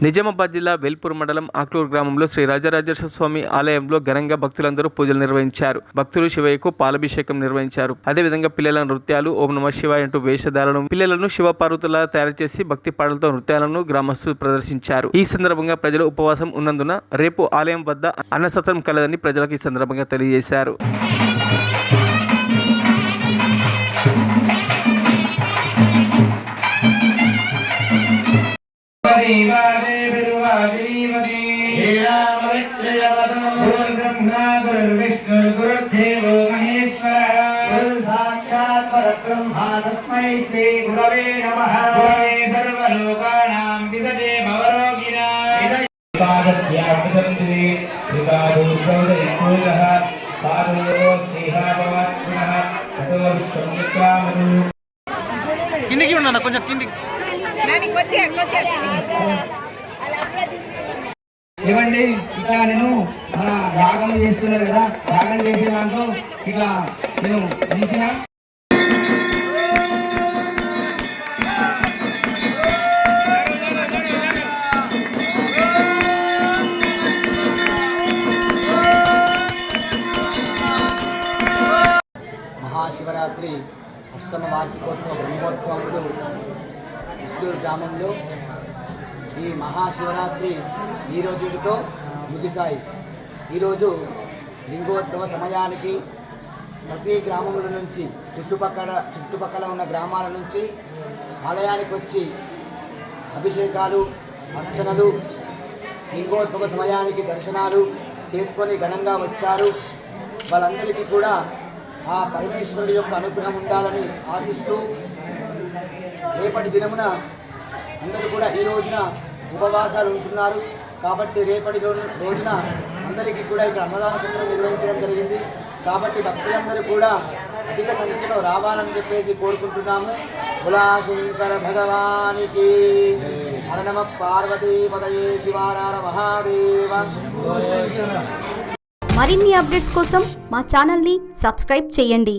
నిజామాబాద్ జిల్లా వేల్పూర్ మండలం ఆక్లూరు గ్రామంలో శ్రీ రాజరాజేశ్వర స్వామి ఆలయంలో ఘనంగా భక్తులందరూ పూజలు నిర్వహించారు. భక్తులు శివయ్యకు పాలాభిషేకం నిర్వహించారు. అదేవిధంగా పిల్లల నృత్యాలు, ఓం నమః శివాయ అంటూ వేషధారణను పిల్లలను శివపార్వతులా తయారు చేసి భక్తి పాటలతో నృత్యాలను గ్రామస్తులు ప్రదర్శించారు. ఈ సందర్భంగా ప్రజలు ఉపవాసం ఉన్నందున రేపు ఆలయం వద్ద అన్నసత్రం కలదని ప్రజలకు ఈ సందర్భంగా తెలియజేశారు. विष्णु गुरुदेवो महेश्वर साक्षात् परब्रह्मा तस्मै श्री गुरवे नमः। गुरवे सर्वलोकानां विदते भवरोगिणां पादस्यापसन्ति विकारोद्गौरयः पादो स्नेहाभवात् पुनः ततो विश्वं विक्रामनु కిందికి ఉన్నా కొంచెం కిందికి నాని కొద్దిగా ఏమండి ఇక నేను మన యాగం చేస్తున్నాను కదా, యాగం చేసే దాంట్లో ఇక నేను మంచిగా మహాశివరాత్రి అష్టమ వార్షికోత్సవ బ్రహ్మోత్సవములు చిత్తూరు గ్రామంలో ఈ మహాశివరాత్రి ఈ రోజుతో ముగిశాయి. ఈరోజు లింగోద్భవ సమయానికి ప్రతి గ్రామముల నుంచి చుట్టుపక్కల ఉన్న గ్రామాల నుంచి ఆలయానికి వచ్చి అభిషేకాలు, అర్చనలు, లింగోద్భవ సమయానికి దర్శనాలు చేసుకొని ఘనంగా వచ్చారు. వాళ్ళందరికీ కూడా ఆ పరమేశ్వరుడి యొక్క అనుగ్రహం ఉండాలని ఆశిస్తూ రేపటి దినమున అందరూ కూడా ఈ రోజున ఉపవాసాలు ఉంటున్నారు. కాబట్టి రేపటి రోజున అందరికీ కూడా ఇక్కడ అన్నదాన సత్రం నిర్వహించడం జరిగింది. కాబట్టి భక్తులందరూ కూడా అధిక సంఖ్యలో రావాలని చెప్పేసి కోరుకుంటున్నాము. కులాశంకర భగవానికి హర నమః పార్వతీపతయే శివారార మహాదేవ. మరిన్ని అప్డేట్స్ కోసం మా ఛానల్ని సబ్స్క్రైబ్ చేయండి.